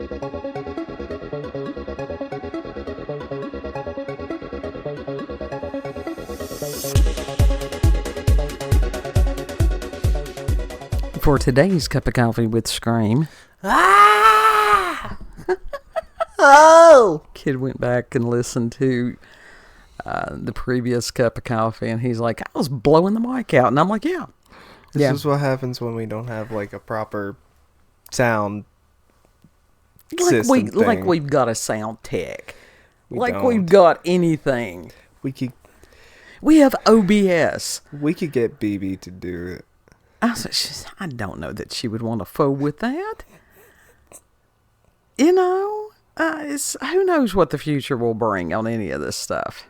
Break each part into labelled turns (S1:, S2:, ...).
S1: For today's cup of coffee with Scream.
S2: Ah! Oh!
S1: Kid went back and listened to the previous cup of coffee, and he's like, I was blowing the mic out. And I'm like, yeah.
S2: This is what happens when we don't have, like, a proper sound system thing.
S1: Like we've got a sound tech. We've
S2: don't.
S1: got anything. We have OBS.
S2: We could get BB to do it.
S1: I don't know that she would want to fool with that. You know, who knows what the future will bring on any of this stuff.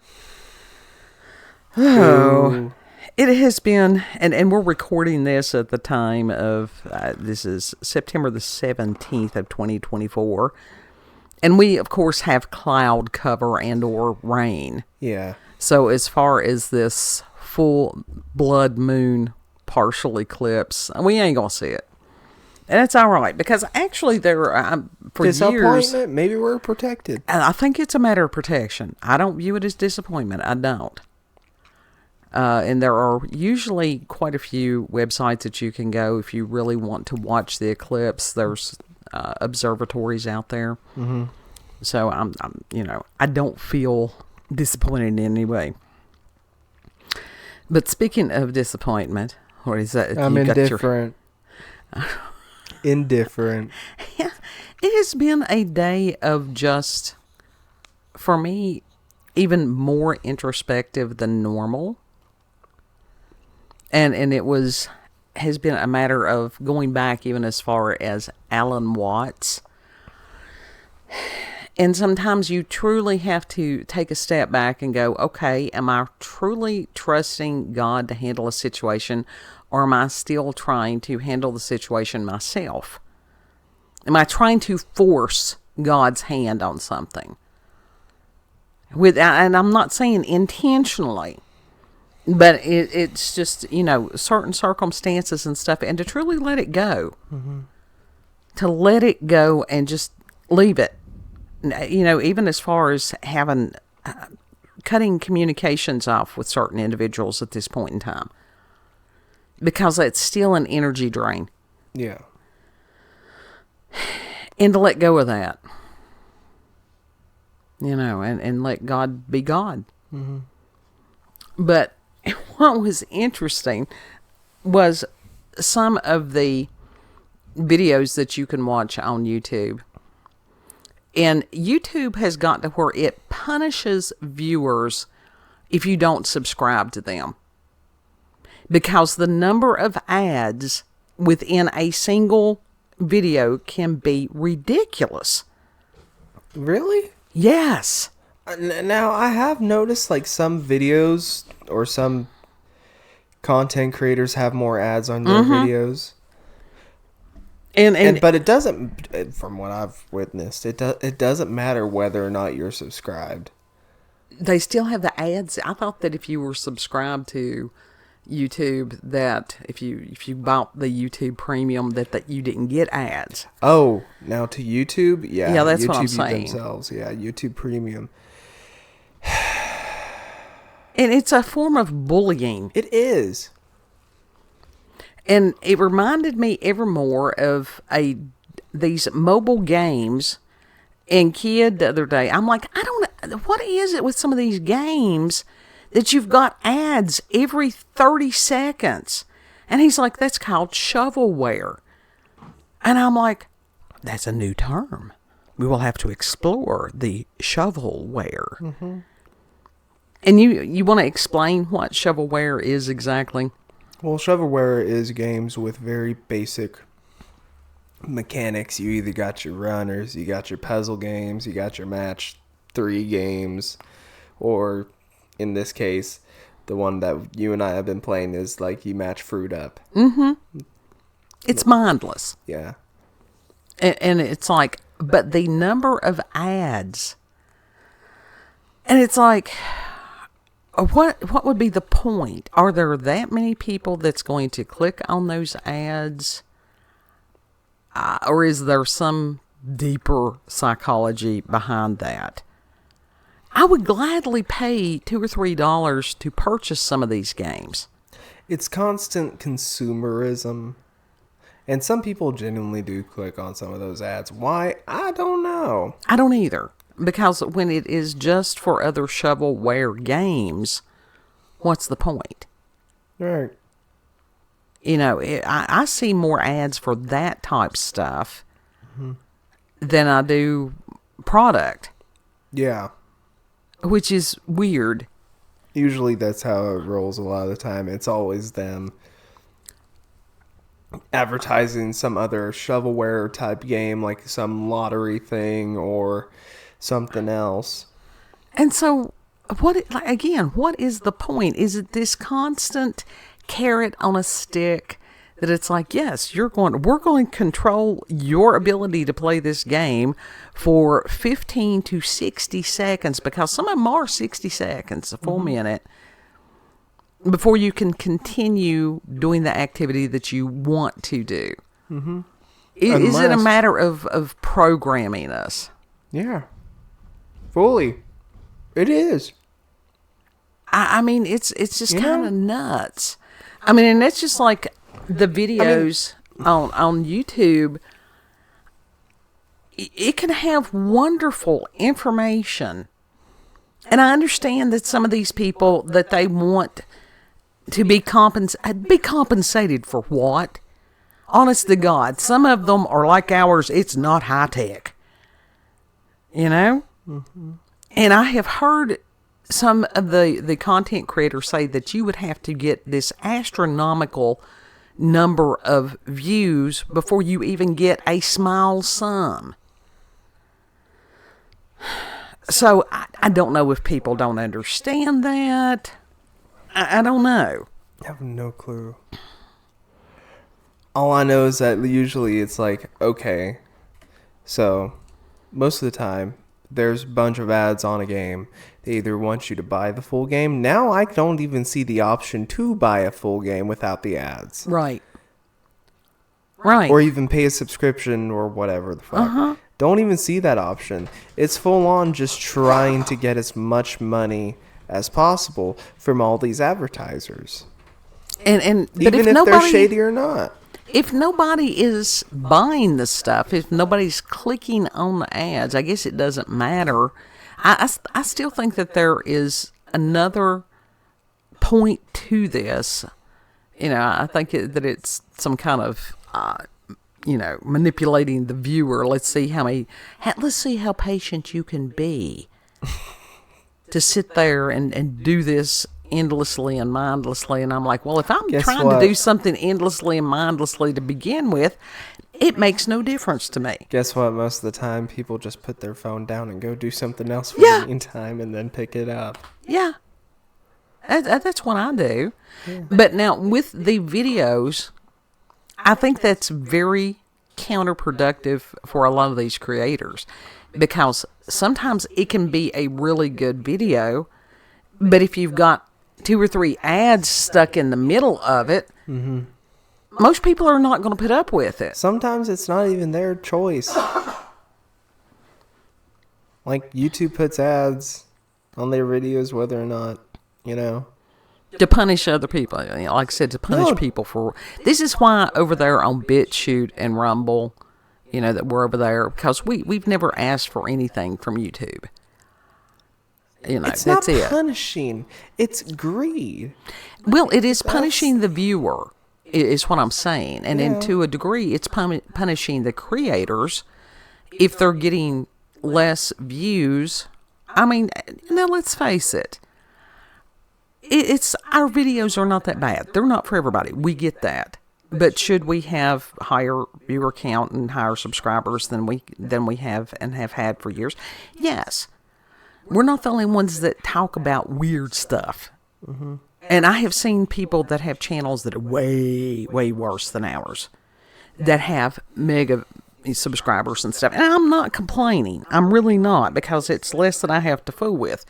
S1: Oh, it has been, and we're recording this at the time of, this is September the 17th of 2024. And we, of course, have cloud cover and or rain.
S2: Yeah.
S1: So as far as this full blood moon partial eclipse, we ain't gonna see it, and it's all right, because actually there for years,
S2: maybe we're protected.
S1: And I think it's a matter of protection. I don't view it as disappointment. I don't. And there are usually quite a few websites that you can go if you really want to watch the eclipse. There's observatories out there.
S2: Mm-hmm.
S1: So I'm I don't feel disappointed in any way. But speaking of disappointment, what is that?
S2: I'm indifferent. Indifferent.
S1: Yeah, it has been a day of just, for me, even more introspective than normal. And it has been a matter of going back even as far as Alan Watts. And sometimes you truly have to take a step back and go, okay, am I truly trusting God to handle a situation, or am I still trying to handle the situation myself? Am I trying to force God's hand on something? And I'm not saying intentionally, but it's just, certain circumstances and stuff, and to truly let it go.
S2: Mm-hmm.
S1: To let it go and just leave it. Even as far as cutting communications off with certain individuals at this point in time. Because it's still an energy drain.
S2: Yeah.
S1: And to let go of that. And let God be God.
S2: Mm-hmm.
S1: But what was interesting was some of the videos that you can watch on YouTube. And YouTube has got to where it punishes viewers if you don't subscribe to them. Because the number of ads within a single video can be ridiculous.
S2: Really?
S1: Yes.
S2: Now, I have noticed, like, some videos or some content creators have more ads on their videos. But it doesn't, from what I've witnessed, it doesn't matter whether or not you're subscribed.
S1: They still have the ads. I thought that if you were subscribed to YouTube, that if you bought the YouTube Premium, that you didn't get ads.
S2: Oh, now to YouTube? Yeah,
S1: that's
S2: YouTube
S1: what I'm saying.
S2: Themselves. Yeah, YouTube Premium.
S1: And it's a form of bullying.
S2: It is.
S1: And it reminded me ever more of these mobile games. And Kid, the other day, I'm like, I don't know, what is it with some of these games that you've got ads every 30 seconds? And he's like, that's called shovelware. And I'm like, that's a new term. We will have to explore the shovelware.
S2: Mm-hmm.
S1: And you want to explain what shovelware is exactly?
S2: Well, shovelware is games with very basic mechanics. You either got your runners, you got your puzzle games, you got your match 3 games, or in this case, the one that you and I have been playing is like you match fruit up.
S1: Mm-hmm. It's mindless.
S2: Yeah.
S1: And it's like, but the number of ads, and it's like, what would be the point? Are there that many people that's going to click on those ads? Or is there some deeper psychology behind that. I would gladly pay $2 or $3 to purchase some of these games.
S2: It's constant consumerism. And some people genuinely do click on some of those ads. Why? I don't know. I
S1: don't either. Because when it is just for other shovelware games, what's the point?
S2: Right.
S1: You know, I see more ads for that type stuff than I do product.
S2: Yeah.
S1: Which is weird.
S2: Usually that's how it rolls a lot of the time. It's always them advertising some other shovelware type game, like some lottery thing or something else.
S1: And so, what is the point? Is it this constant carrot on a stick that it's like, yes, we're going to control your ability to play this game for 15 to 60 seconds, because some of them are 60 seconds, a full minute, before you can continue doing the activity that you want to do. Mm-hmm. Is it a matter of programming us?
S2: Yeah. Fully. It is.
S1: I mean, it's just kind of nuts. I mean, and it's just like the videos on YouTube. It can have wonderful information. And I understand that some of these people, that they want to be compensated for what? Honest to God, some of them are like ours. It's not high tech. You know? Mm-hmm. And I have heard some of the content creators say that you would have to get this astronomical number of views before you even get a small sum. So I don't know if people don't understand that. I don't know.
S2: I have no clue. All I know is that usually it's like, okay, so most of the time there's a bunch of ads on a game. They either want you to buy the full game. Now I don't even see the option to buy a full game without the ads.
S1: Right. Right.
S2: Or even pay a subscription or whatever the fuck. Don't even see that option. It's full on just trying to get as much money as possible from all these advertisers.
S1: And but
S2: even if they're shady or not.
S1: If nobody is buying the stuff, if nobody's clicking on the ads, I guess it doesn't matter. I still think that there is another point to this. You know, I think that it's some kind of, manipulating the viewer. Let's see how patient you can be to sit there and do this endlessly and mindlessly. And I'm like, well, if I'm trying to do something endlessly and mindlessly to begin with, it makes no difference to me.
S2: Guess what? Most of the time, people just put their phone down and go do something else for the meantime and then pick it up.
S1: Yeah. That's what I do. Yeah. But now, with the videos, I think that's very counterproductive for a lot of these creators, because sometimes it can be a really good video, but if you've got 2 or 3 ads stuck in the middle of it, most people are not going to put up with it.
S2: Sometimes it's not even their choice. Like, YouTube puts ads on their videos whether or not,
S1: to punish other people. Like I said, to punish people for... This is why over there on BitChute and Rumble, that we're over there, because we've never asked for anything from YouTube.
S2: It's not punishing. It's greed.
S1: Well, it is punishing the viewer, is what I'm saying. And then to a degree, it's punishing the creators if they're getting less views. I mean, now let's face it. It's our videos are not that bad. They're not for everybody. We get that. But should we have higher viewer count and higher subscribers than we have and have had for years? Yes. We're not the only ones that talk about weird stuff. Mm-hmm. And I have seen people that have channels that are way, way worse than ours, that have mega subscribers and stuff. And I'm not complaining. I'm really not, because it's less than I have to fool with.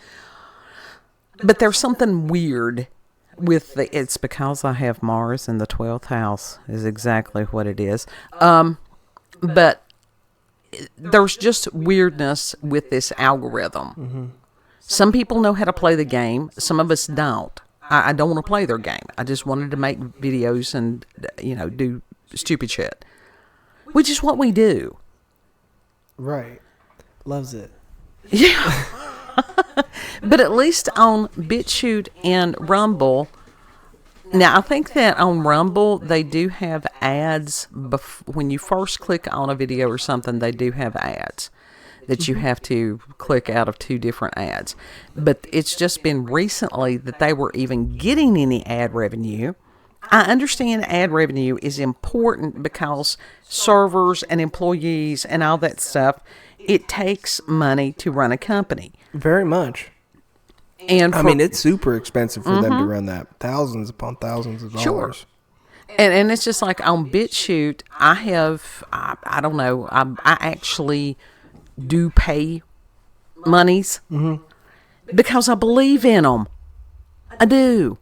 S1: But there's something weird with it's because I have Mars in the 12th house is exactly what it is. But there's just weirdness with this algorithm. Some people know how to play the game. Some of us don't. I don't want to play their game. I just wanted to make videos and, do stupid shit, which is what we do.
S2: Right. Loves it.
S1: Yeah. But at least on BitChute and Rumble, now I think that on Rumble they do have ads. When you first click on a video or something, they do have ads that you have to click out of 2 different ads. But it's just been recently that they were even getting any ad revenue. I understand ad revenue is important because servers and employees and all that stuff, it takes money to run a company.
S2: Very much.
S1: And
S2: it's super expensive for them to run that. Thousands upon thousands of dollars.
S1: Sure. And it's just like on BitChute, I don't know, I actually do pay monies because I believe in them. I do.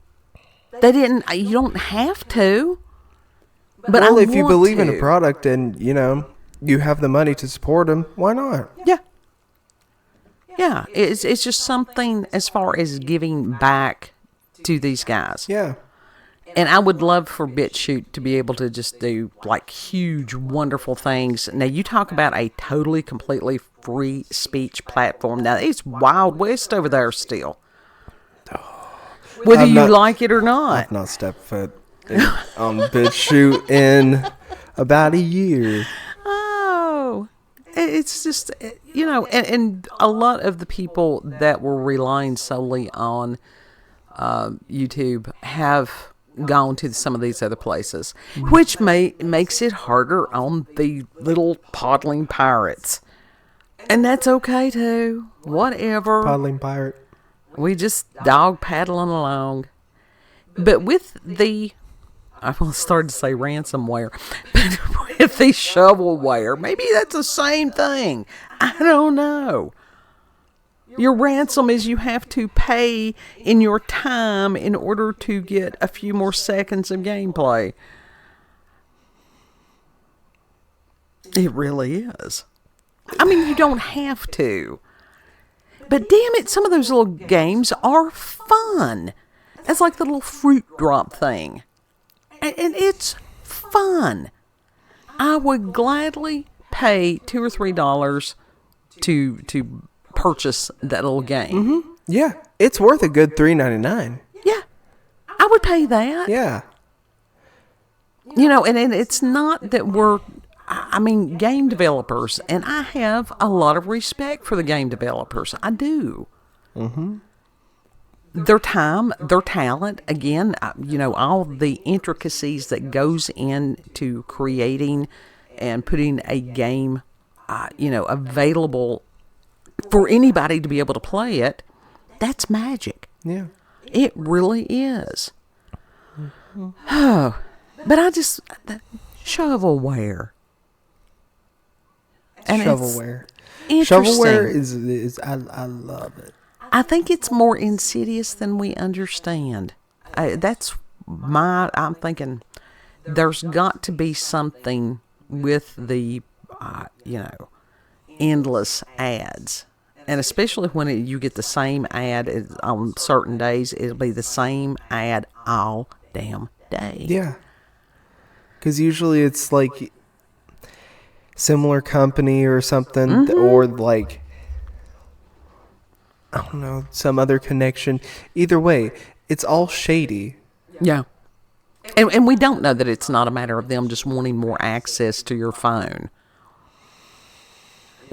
S1: You don't have to. But
S2: well, if you believe in a product and, you have the money to support them, why not?
S1: Yeah. Yeah, it's just something as far as giving back to these guys.
S2: Yeah.
S1: And I would love for BitChute to be able to just do like huge, wonderful things. Now, you talk about a totally, completely free speech platform. Now, it's Wild West over there still. Whether you like it or not.
S2: I've not stepped foot on BitChute in about a year.
S1: Oh, it's just, and a lot of the people that were relying solely on YouTube have gone to some of these other places, which makes it harder on the little paddling pirates. And that's okay too. Whatever.
S2: Paddling pirate.
S1: We just dog paddling along. But with I will start to say ransomware, but with the shovelware, maybe that's the same thing. I don't know. Your ransom is you have to pay in your time in order to get a few more seconds of gameplay. It really is. I mean, you don't have to. But damn it, some of those little games are fun. It's like the little fruit drop thing. And it's fun. I would gladly pay $2 or $3 to purchase that little game.
S2: Mm-hmm. Yeah, it's worth a good $3.99.
S1: Yeah, I would pay that.
S2: Yeah.
S1: And it's not that game developers, and I have a lot of respect for the game developers. I do.
S2: Mm-hmm.
S1: Their time, their talent, again, all the intricacies that goes into creating and putting a game, available for anybody to be able to play it, that's magic.
S2: Yeah.
S1: It really is. Oh, but shovelware. And
S2: Shovelware.
S1: Shovelware
S2: is I love it.
S1: I think it's more insidious than we understand. I'm thinking there's got to be something with the, endless ads. And especially when you get the same ad on certain days, it'll be the same ad all damn day.
S2: Yeah. Because usually it's like similar company or something, or like, I don't know, some other connection. Either way, it's all shady.
S1: Yeah. And we don't know that it's not a matter of them just wanting more access to your phone.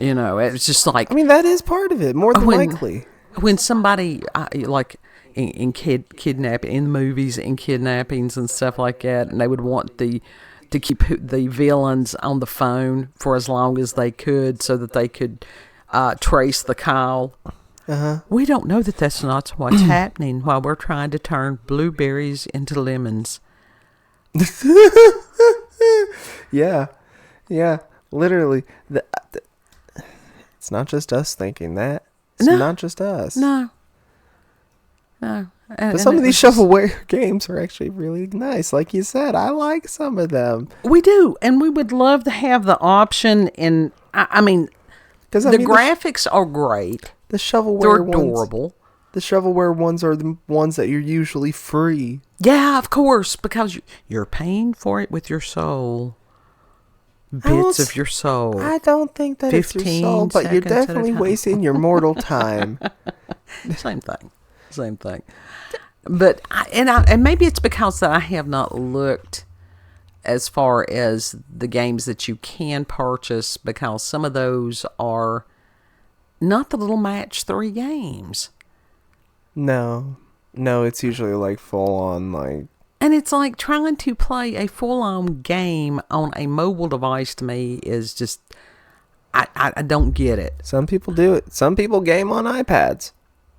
S1: It's just like...
S2: that is part of it, more than likely.
S1: When somebody, like in kidnapping, in movies and kidnappings and stuff like that, and they would want to keep the villains on the phone for as long as they could so that they could trace the call.
S2: Uh-huh.
S1: We don't know that that's not what's happening while we're trying to turn blueberries into lemons.
S2: Yeah, literally. It's not just us thinking that. It's not just us.
S1: No.
S2: But some of these shovelware games are actually really nice. Like you said, I like some of them.
S1: We do, and we would love to have the option in I mean,
S2: because
S1: the graphics are great.
S2: The shovelware
S1: They're
S2: ones,
S1: adorable.
S2: the shovelware ones are the ones that you're usually free.
S1: Yeah, of course, because you're paying for it with your soul. Bits of your soul.
S2: I don't think that it's your soul, but you're definitely wasting your mortal time.
S1: Same thing. But and maybe it's because that I have not looked as far as the games that you can purchase, because some of those are not the little match 3 games.
S2: No, it's usually like full on like.
S1: And it's like trying to play a full-on game on a mobile device to me is just, I don't get it.
S2: Some people do it. Some people game on iPads.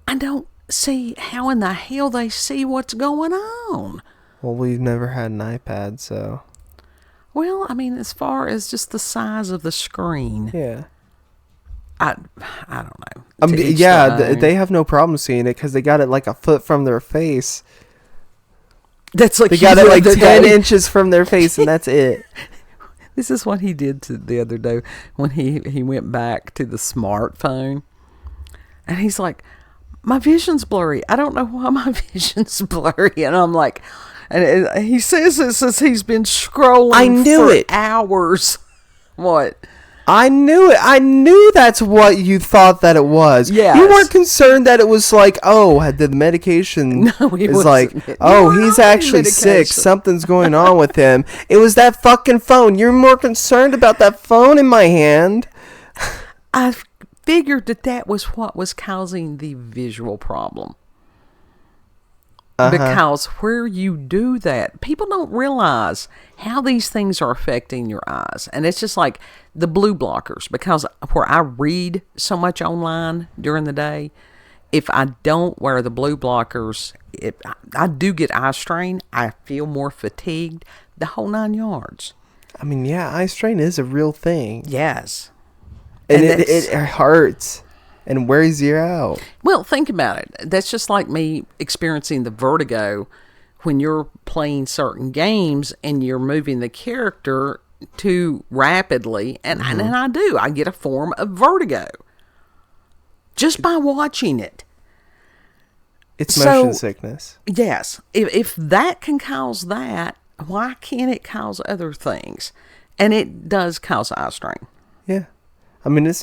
S1: I don't see how in the hell they see what's going on.
S2: Well, we've never had an iPad, so.
S1: Well, I mean, as far as just the size of the screen.
S2: Yeah.
S1: I don't know.
S2: They have no problem seeing it because they got it like a foot from their face.
S1: That's like
S2: they got it like 10 inches from their face, and that's it.
S1: This is what he did the other day when he went back to the smartphone, and he's like, "My vision's blurry. I don't know why my vision's blurry." And I'm like, and he says it says he's been scrolling for hours. What?
S2: I knew it. I knew that's what you thought that it was.
S1: Yes.
S2: You weren't concerned that it was like, oh, the medication is like, oh, he's actually sick. Something's going on with him. It was that fucking phone. You're more concerned about that phone in my hand.
S1: I figured that was what was causing the visual problem. Because where you do that, people don't realize how these things are affecting your eyes. And it's just like the blue blockers, because where I read so much online during the day, if I don't wear the blue blockers, I do get eye strain. I feel more fatigued, the whole 9 yards.
S2: I mean, yeah, eye strain is a real thing.
S1: Yes.
S2: And it hurts. And wears you out.
S1: Well, think about it. That's just like me experiencing the vertigo when you're playing certain games and you're moving the character too rapidly. And I do. I get a form of vertigo just by watching it.
S2: It's motion sickness.
S1: Yes. If that can cause that, why can't it cause other things? And it does cause eye strain.
S2: Yeah. I mean, it's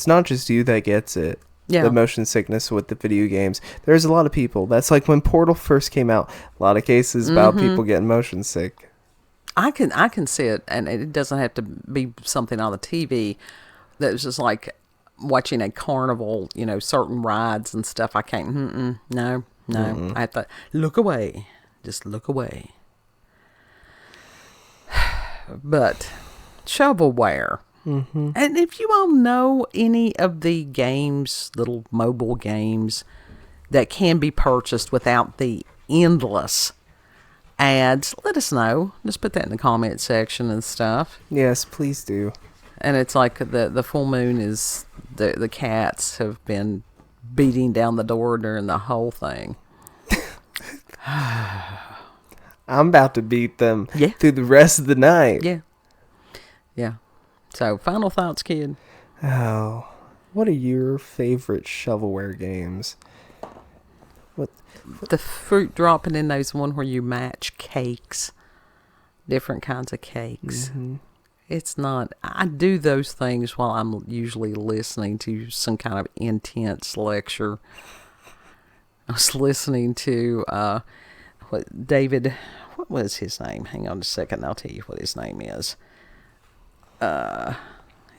S2: not just you that gets it. Yeah. The motion sickness with the video games. There's a lot of people. That's like when Portal first came out. A lot of cases about people getting motion sick.
S1: I can see it, and it doesn't have to be something on the TV. That was just like watching a carnival, certain rides and stuff. I can't. No. I have to look away. Just look away. But shovelware. Mm-hmm. And if you all know any of the games, little mobile games that can be purchased without the endless ads, let us know. Just put that in the comment section and stuff.
S2: Yes, please do.
S1: And it's like the full moon is the cats have been beating down the door during the whole thing.
S2: I'm about to beat them through the rest of the night.
S1: Yeah. So, final thoughts, kid.
S2: Oh, what are your favorite shovelware games? What?
S1: The fruit dropping in those one where you match cakes, different kinds of cakes. Mm-hmm. It's not. I do those things while I'm usually listening to some kind of intense lecture. I was listening to David. What was his name? Hang on a second. I'll tell you what his name is.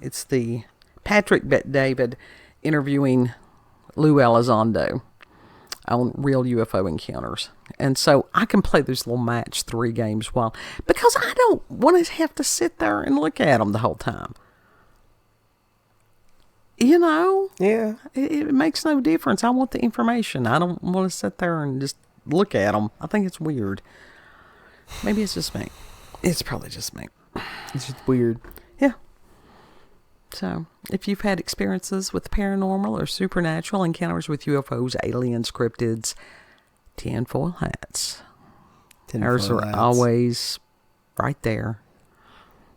S1: It's the Patrick Bet-David interviewing Lou Elizondo on real UFO encounters. And so I can play those little match 3 games because I don't want to have to sit there and look at them the whole time.
S2: Yeah.
S1: It makes no difference. I want the information. I don't want to sit there and just look at them. I think it's weird. Maybe it's just me. It's probably just me.
S2: It's just weird.
S1: Yeah. So, if you've had experiences with paranormal or supernatural encounters with UFOs, aliens, cryptids, tinfoil hats. Ours are always right there.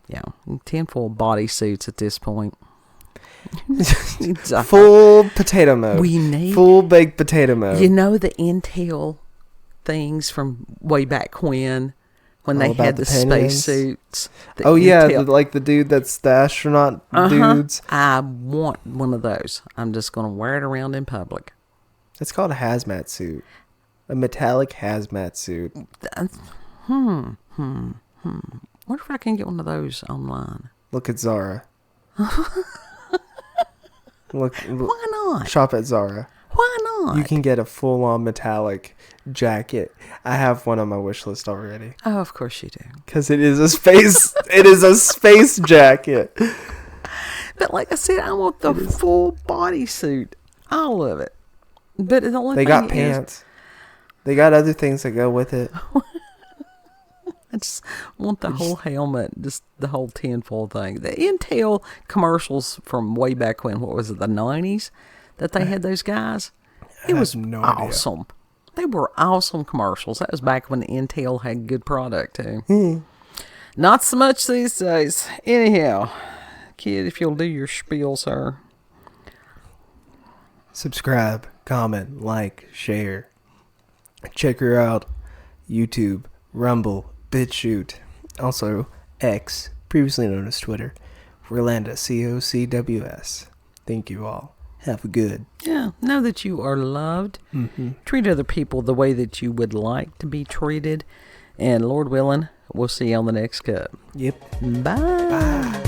S1: Yeah, tinfoil bodysuits at this point.
S2: Full potato mode.
S1: We need
S2: full baked potato mode.
S1: You know the Intel things from way back when they had the space suits.
S2: Oh yeah, like the dude that's the astronaut dudes.
S1: I want one of those. I'm just gonna wear it around in public.
S2: It's called a hazmat suit, a metallic hazmat suit.
S1: What if I can get one of those online?
S2: Look at Zara. Look,
S1: Why not?
S2: Shop at Zara.
S1: Why not?
S2: You can get a full-on metallic jacket. I have one on my wish list already.
S1: Oh, of course you do.
S2: Because it is a space. It is a space jacket.
S1: But like I said, I want the full bodysuit, all of it. But the only
S2: They
S1: thing
S2: got pants. They got other things that go with it.
S1: I just want the whole helmet, just the whole tinfoil thing. The Intel commercials from way back when, what was it, the 90s, that they had those guys? It was awesome. They were awesome commercials. That was back when Intel had good product, too. Not so much these days. Anyhow, kid, if you'll do your spiel, sir.
S2: Subscribe, comment, like, share. Check her out. YouTube, Rumble, BitChute, also X, previously known as Twitter, Rolanda, COCWS. Thank you all. Have a good.
S1: Yeah, know that you are loved. Mm-hmm. Treat other people the way that you would like to be treated. And Lord willing, we'll see you on the next cup.
S2: Yep.
S1: Bye.